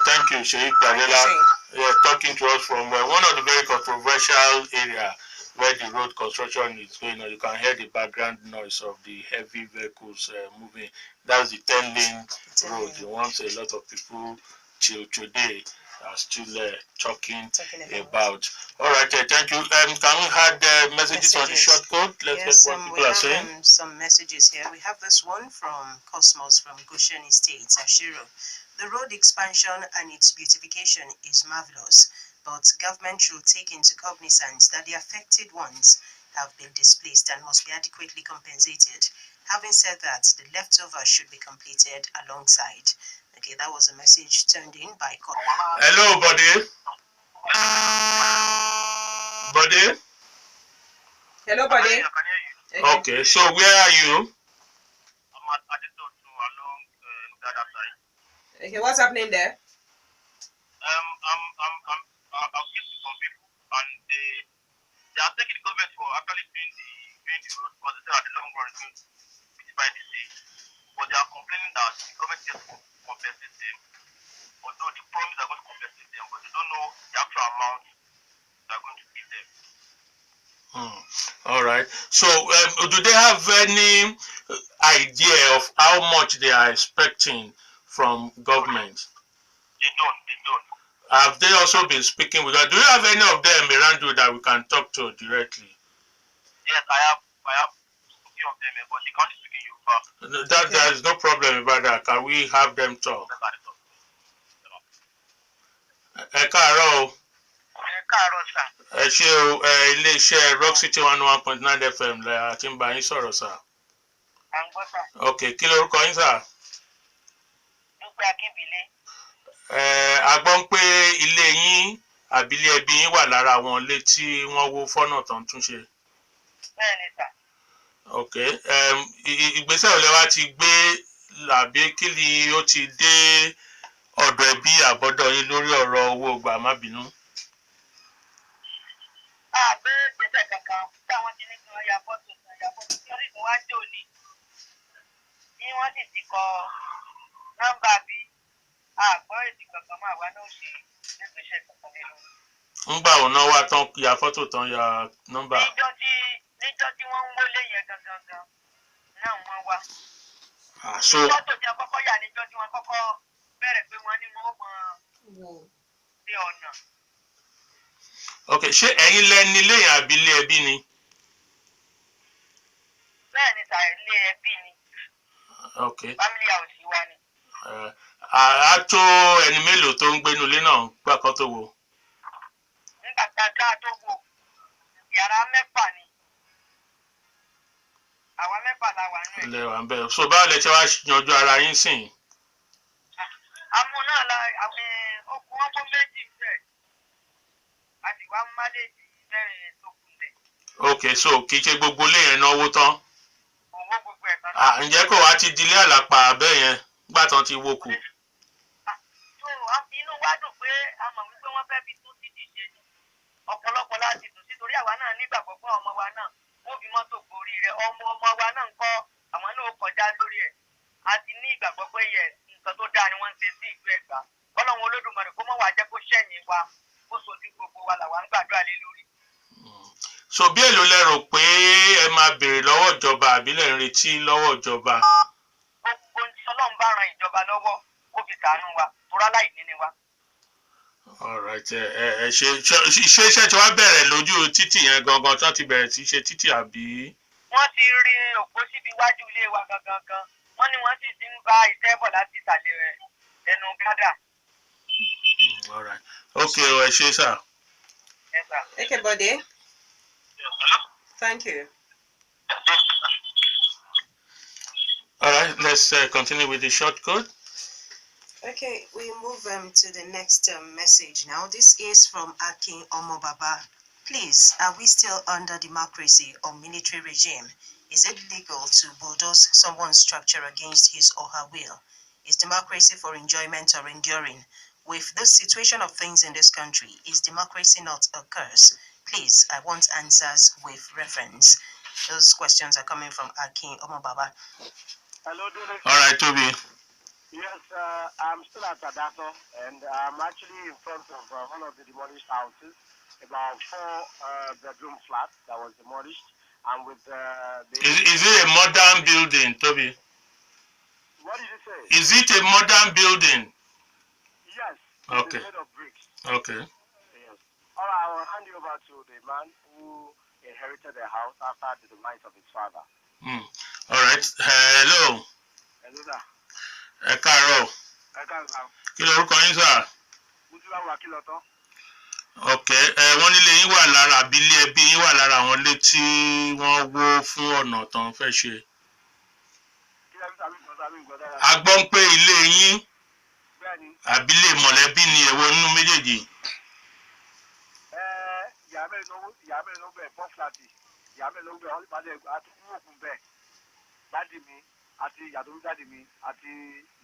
Thank you, Sheikh Dele, talking to us from one of the very controversial area where the road construction is going on. You can hear the background noise of the heavy vehicles moving. That's the 10-lane road. The ones a lot of people till today are still talking about. All right, thank you. Can we have messages on the short code? Let's get what people are saying. Some messages here. We have this one from Cosmos from Goshen Estates, Ashiro. The road expansion and its beautification is marvelous, but government should take into cognizance that the affected ones have been displaced and must be adequately compensated. Having said that, the leftover should be completed alongside. Okay, that was a message turned in by Cosmos. Hello, buddy. Buddy? Hello, buddy. Okay, so where are you? I'm at Ayodo along that side. Okay, what's happening there? I'll give to some people and they are taking the government for actually doing the road because they say at the long run it's going to beautify the state. But they are complaining that the government just compensate them. Although the promise are going to compensate them, but they don't know the actual amount they are going to give them. All right. So, do they have any idea of how much they are expecting from government? They don't. Have they also been speaking with us? Do you have any of them around you that we can talk to directly? Yes, I have a few of them, but they can't speak in Yoruba. There is no problem about that. Can we have them talk? Ẹ káàárọ̀ o. Ẹ káàárọ̀ sà. Ẹ ṣé o, ilé-iṣẹ́ Rock City 101.9 FM la ti ń bá yín sọ̀rọ̀ sà. À ń gbọ́ sà. Ok, kí lorúkọ yín sà? Dúpẹ́ Akínbílé. A gbọ́ pé ilé yín àbílẹ̀ ẹbí yín wà lára àwọn ilé tí wọ́n wó fọ́nà tó ń túnṣe. Bẹ́ẹ̀ni sà. Ok, ìgbésẹ̀ wo lẹ wá ti gbé làbí kí ni ó ti dé ọ̀dọ̀ ẹbí àbọ́dọ̀ yín lórí ọ̀rọ̀ owó gbà má bínú? Àgbẹ̀ gbèsè kankan táwọn ti ní kí wọ́n ya fọ́tò tí wọ́n sì tún wá jò ní. Bí wọ́n sì ti kọ nọ́mbà bí àgbọ̀ èdè kankan máa wá náà ṣe nígbèsè kankan nínú. Ńgbà wo náà wá tán ya fọ́tò tán ya nọ́mbà? Níjọ́ tí wọ́n ń wọlé yẹn gangan náà wọ́n wá. So fọ́tò tí wọ́n kọ́kọ́ yà níjọ́ tí wọ́n kọ́kọ́ bẹ̀rẹ̀ pé wọ́n ní wọ́n mọ sí ọ̀nà. Ok, ṣé ẹ̀yin lẹni ilé yẹn àbí ilé ẹbí ni? Bẹ́ẹ̀ni sà, ilé ẹbí ni. Ok. Family house wa ni. A tó ẹni mélòó tó ń gbénu ilé náà gbàkọ́ tó wo? Nígbà tá a tó wò, yàrá 6 ni. Àwa 6 la wà nínú ẹ̀. Ilé wa ń bẹ̀. So báwo lẹ ṣe wá yanjú ara yín sìn? Àmọ́ náà la àwọn okùn ọmọ méjì bẹ̀. A sì wá máléèjì mẹ́rin tó kù lẹ̀. Ok, so kì í ṣe gbogbo ilé yẹn náwó tán? Owó gbogbo ẹ̀ kan náà. Ǹjẹ́ kò wá ti di ilé àlàpà bẹ́ẹ̀ yẹn gbà tán ti wó kù? Inú wa dùn pé a mọ̀ wípé wọ́n fẹ́ fi tún títì ṣe ni. Ọ̀pọ̀lọpọ̀ láti dùn sí torí àwa náà nígbàgbọ́ pé ọmọ wa náà wọ́n fi mọ́tò borí rẹ̀. Ọmọ wa náà ń kọ́ àwọn náà kọjá lórí ẹ̀. A ti ní ìgbàgbọ́ pé nǹkan tó dáa ni wọ́n ń ṣe sí ìlú Ẹ̀gbá. Ọlọ́run Olódùmarè kó mọ̀ wá jẹ́ kó ṣẹ̀yìn wa kó sojú gbogbo wa làwa ń gbàdúrà lé lórí. So bí èlò lẹ rò pé ẹ máa béèrè lọ́wọ́ ìjọba àbí lẹ ń retí lọ́wọ́ ìjọba? Gbogbo ní Ọlọ́run bá ran ìjọba lọ́wọ́ kó fi ṣàánú wa torá láì ní ni wa. Alright, ṣe iṣẹ́ tí wàá bẹ̀rẹ̀ lójú títì yẹn gangan tí wọ́n ti bẹ̀rẹ̀ sí ṣe títì àbí? Wọ́n ti rí òpó síbi iwájú ilé wa gangan. Wọ́n ní wọ́n sì ti ń bá iṣẹ́ bọ̀ láti ìsàlẹ̀ ẹnu gádà. Alright, okay, ẹ ṣé sà. Yes, sir. Okay, buddy. Hello? Thank you. Alright, let's continue with the short code. Okay, we move to the next message now. This is from Akin Omobaba. Please, are we still under democracy or military regime? Is it legal to bulldoze someone's structure against his or her will? Is democracy for enjoyment or enduring? With this situation of things in this country, is democracy not a curse? Please, I want answers with reference. Those questions are coming from Akin Omobaba. Hello, Dele. All right, Toby. Yes, I'm still at Adato, and I'm actually in front of one of the demolished houses, about 4 bedroom flat that was demolished, and with the. Is it a modern building, Toby? What did you say? Is it a modern building? Yes, Okay. it's made of bricks. Okay. Yes. All right, I will hand you over to the man who inherited the house after the demise of his father. All right. Hello. Hello, sir. Ẹ káàárọ̀. I can't have. Kí lorúkọ yín sà? Mutula Wakiloto. Okay. Wọ́n nílé yín wà lára àbí ilé ẹbí yín wà lára àwọn ilé tí wọ́n wó fún ọ̀nà tán fẹ́ ṣe. A gbọ́ ń pé ilé yín àbí ilé mọ̀lẹ́bí ni èwo nínú méjèèjì. Ìyá mẹ́rin ló bẹ̀ fọ́ fúlàtì. Ìyá mẹ́rin ló bẹ̀ ọ́ nípa àti wúwòkun bẹ̀. Dádì mi àti ìyàtọ̀ dádì mi àti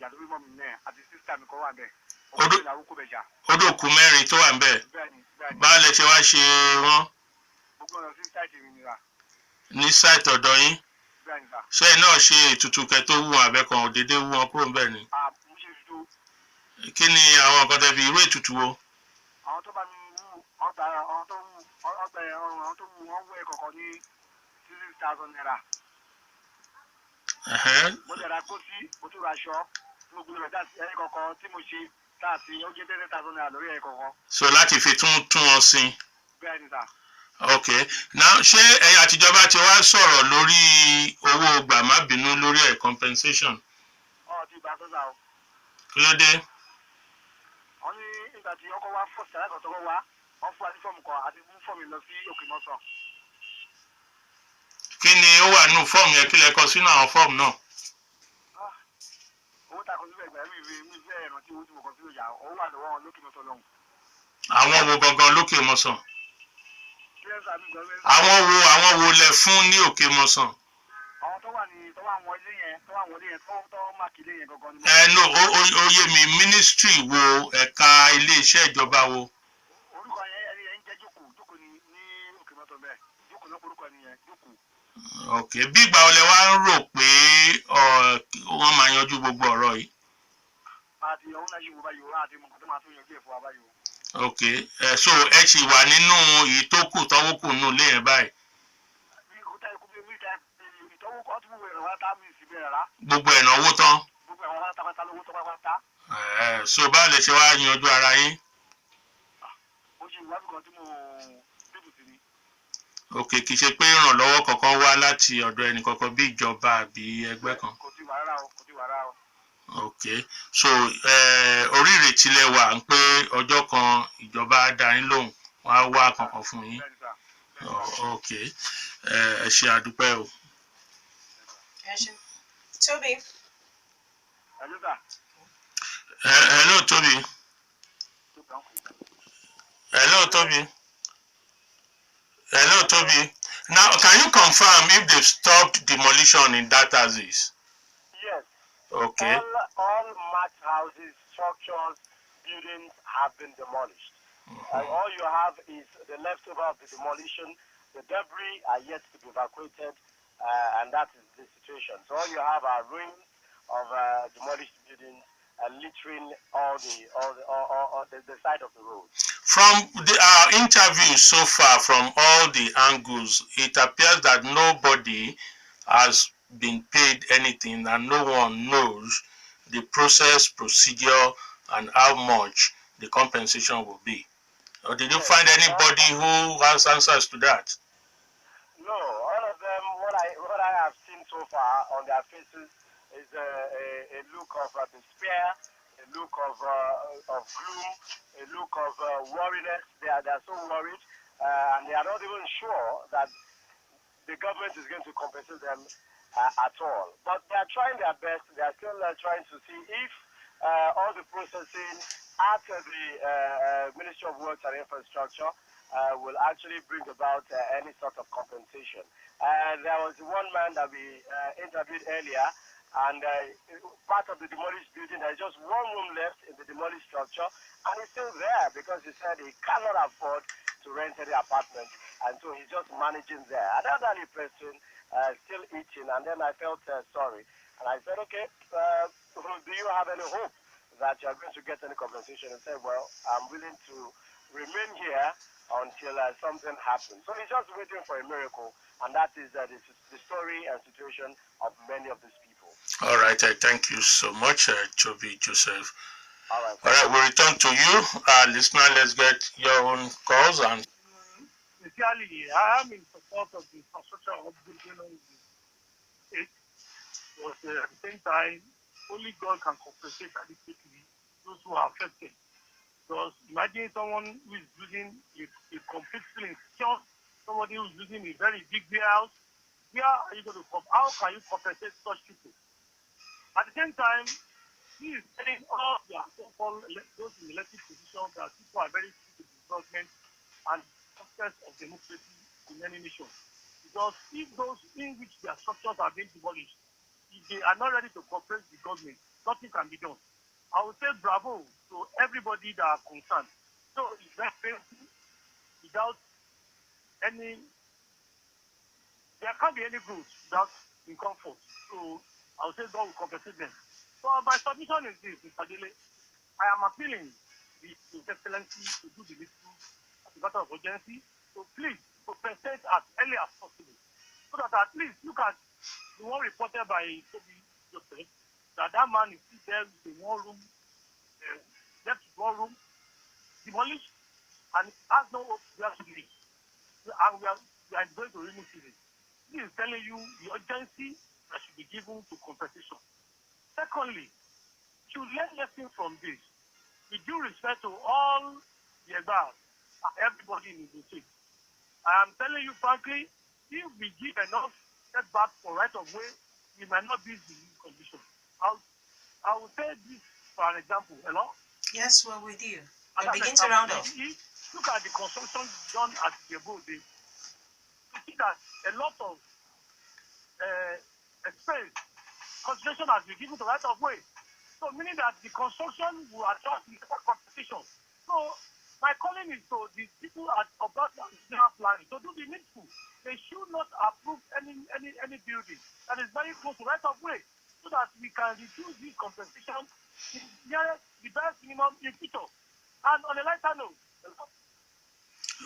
ìyàtọ̀ mímọ́ mi náà àti sísítà mi kọ́ wà bẹ̀. Odò òkú mẹ́rin tó wà ń bẹ̀. Báwo lẹ ṣe wá ṣe wọ́n? Gbogbo ọ̀nà sí sáìtì mi nira. Ní sáìtì ọ̀dọ̀ yín? Ṣé ẹ náà ṣe ètùtù kẹ tó wú wọn àbẹ́kan òdédé wú wọn kúrò ń bẹ̀ ni? Mo ṣe ètùtù. Kí ni àwọn nǹkan tẹ fi irú ètùtù wo? Àwọn tó bá mi wú ọgbà àwọn tó wú wọ́n wú ẹ̀kọ̀ọ̀kan ní 6,000 naira. Mo tẹ̀ra kó sí mo tún ra aṣọ mo gbọ́dọ̀ dá sí ẹ̀yìn kọ̀ọ̀kan tí mo ṣe táàtì ó jẹ́ 10,000 naira lórí ẹ̀yìn kọ̀ọ̀kan. So láti fi tún wọn sin. Bẹ́ẹ̀ ni sà. Okay. Now ṣé ẹ̀yin àtijọba ti wá sọ̀rọ̀ lórí owó gbàmábínú lórí ẹ̀ compensation? Ti ìgbà tó sà o. Kí ló dé? Wọ́n ní ìgbà tí ọkọ̀ wá fọ́ọ̀sì alákọ̀ọ́ tọ́kọ̀ wá wọ́n fún wa ní fọ́ọ̀mù kan àti mú fọ́ọ̀mù lọ sí òkè mọ́sàn. Kí ni ó wà nínú fọ́ọ̀mù yẹn kí lẹ kọ sínú àwọn fọ́ọ̀mù náà? Owó tá a kọ síbẹ̀ ìgbà mi fẹ́ ìrántí owó tí mo kọ síbẹ̀ yà owó wà lọ́wọ́ wọn lókè mọ́sàn lọ́hùn. Àwọn wo gangan lókè mọ́sàn? Àwọn wo lẹ fún ní òkè mọ́sàn? Àwọn tó wà àwọn ilé yẹn tó máàkì ilé yẹn gangan ni. No, ó yé mi ministry wo ẹ̀ka ilé iṣẹ́ ìjọba wo? Orúkọ yẹn ń jẹ́ jókòó ní òkè mọ́sàn bẹ́ẹ̀ jókòó náà orúkọ nìyẹn jókòó. Okay, bí ìgbà olè wa ń rò pé wọ́n máa yanjú gbogbo ọ̀rọ̀ yìí. Àti ìyàwó náà yìí wo báyìí wọ́n àti mọ̀kàn tó máa tún yanjú ẹ̀ fún wa báyìí. Okay, so ẹ ṣì wà nínú ìtókù tọ́wọ́kù nínú ilé yẹn báyìí. Gbogbo ẹ̀nàwó tán. So báwo lè ṣe wá yanjú ara yín? Okay, kì í ṣe pé ìrànlọ́wọ́ kankan wá láti ọ̀dọ̀ ẹnì kankan bí ìjọba àbí ẹgbẹ́ kan. Okay, so orí ìrètí lẹ wà ń pé ọjọ́ kan ìjọba á dá yín lóhùn wọ́n á wá kankan fún yín. Okay, ẹ ṣe àdúpẹ́ o. Toby. Hello, Toby. Hello, Toby. Hello, Toby. Now, can you confirm if they've stopped demolition in that houses? Yes. Okay. All match houses, structures, buildings have been demolished. And all you have is the leftover of the demolition. The debris are yet to be evacuated, and that is the situation. So all you have are ruins of demolished buildings and littering all the side of the road. From our interview so far, from all the angles, it appears that nobody has been paid anything and no one knows the procedure, and how much the compensation will be. Or did you find anybody who has answers to that? No, all of them, what I have seen so far on their faces is a look of despair, a look of gloom, a look of worriness. They are so worried, and they are not even sure that the government is going to compensate them at all. But they are trying their best. They are still trying to see if all the processing at the Ministry of Works and Infrastructure will actually bring about any sort of compensation. There was one man that we interviewed earlier, and part of the demolished building, there's just one room left in the demolished structure, and he's still there because he said he cannot afford to rent any apartment, and so he's just managing there. An elderly person still eating, and then I felt sorry, and I said, okay, do you have any hope that you're going to get any compensation? And said, well, I'm willing to remain here until something happens. So he's just waiting for a miracle, and that is the story and situation of many of these people. All right, thank you so much, Chobi Joseph. All right. All right, we'll return to you. Listener, let's get your own calls. And Sincerely, I am in support of the construction of the building in the state, but at the same time, only God can compensate adequately those who are affected. Because imagine someone who is losing a complete feeling, somebody who is losing a very big house. Where are you going to come? How can you compensate such people? At the same time, he is telling all their so-called those in elected positions that people are very true to development and success of democracy in any nation. Because if those in which their structures are being demolished, if they are not ready to cooperate with the government, nothing can be done. I would say bravo to everybody that are concerned. So it's very painful without any, there can't be any growth without in comfort. So I would say God will compensate them. So my submission is this, Mr. Dele, I am appealing to His Excellency to do the needful as a matter of urgency. So please compensate as early as possible, so that at least look at the one reported by Toby Joseph that man is still there with one room, left one room demolished, and has no hope where to live. And we are going to remove it. This is telling you the urgency that should be given to compensation. Secondly, to learn lessons from this, with due respect to all the above and everybody in the state. I am telling you frankly, if we give enough setback for right of way, we might not be in this condition. I will say this for an example. Hello? Yes, we're with you. We'll begin to round off. Look at the construction done at the above. You see that a lot of expense, consideration has been given to right of way. So meaning that the construction will attract the competition. So my calling is to the people at about national planning to do the needful. They should not approve any building that is very close to right of way, so that we can reduce this compensation in the best minimum in future. And on a lighter note,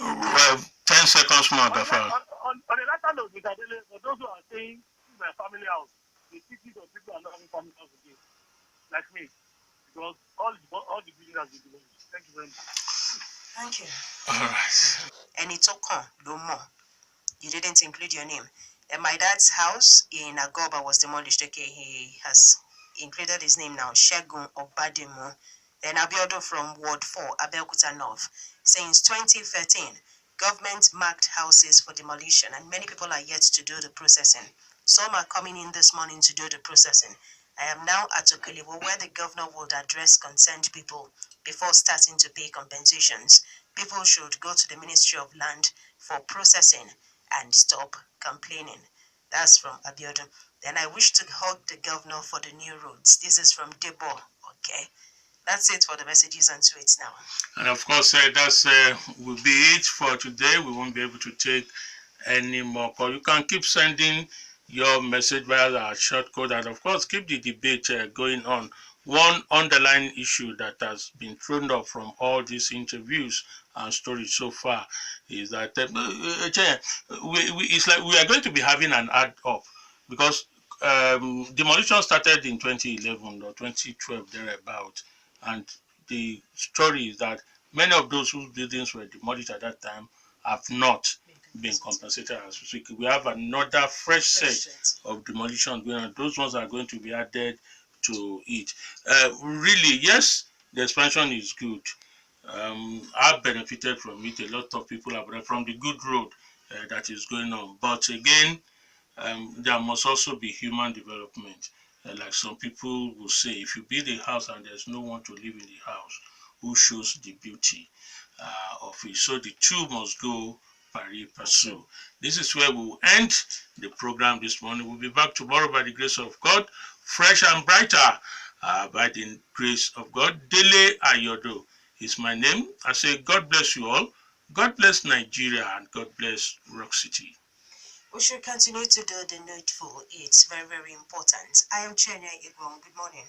well, 10 seconds more, Gafar. on a lighter note, Mr. Dele, for those who are saying this is my family house, the cities of people are not having family house again, like me, because all the buildings have been demolished. Thank you very much. Thank you. All right. And it's okay, no more. You didn't include your name. And my dad's house in Agoba was demolished. Okay, he has included his name now. Shegun Obademo. Then Ayodo from Ward 4, Abeokuta North. Since 2013, government marked houses for demolition, and many people are yet to do the processing. Some are coming in this morning to do the processing. I am now at Okoliwo, where the governor would address concerned people before starting to pay compensations. People should go to the Ministry of Land for processing and stop complaining. That's from Ayodo. Then I wish to hug the governor for the new roads. This is from Debo. Okay. That's it for the messages and tweets now. And of course, that's will be it for today. We won't be able to take any more calls. You can keep sending your message via our short code, and of course, keep the debate going on. One underlying issue that has been thrown up from all these interviews and stories so far is that it's like we are going to be having an add up, because demolition started in 2011 or 2012 thereabout, and the story is that many of those whose buildings were demolished at that time have not been compensated as we speak. We have another fresh set of demolition going on. Those ones are going to be added to it. Really, yes, the expansion is good. I've benefited from it. A lot of people have benefited from the good road that is going on. But again, there must also be human development. Like some people will say, if you build a house and there's no one to live in the house, who shows the beauty of it? So the two must go pari passu. This is where we will end the program this morning. We'll be back tomorrow by the grace of God, fresh and brighter by the grace of God. Dele Ayodo is my name. I say God bless you all. God bless Nigeria and God bless Rock City. We should continue to do the needful. It's very, very important. I am Chienye Egwuonwu. Good morning.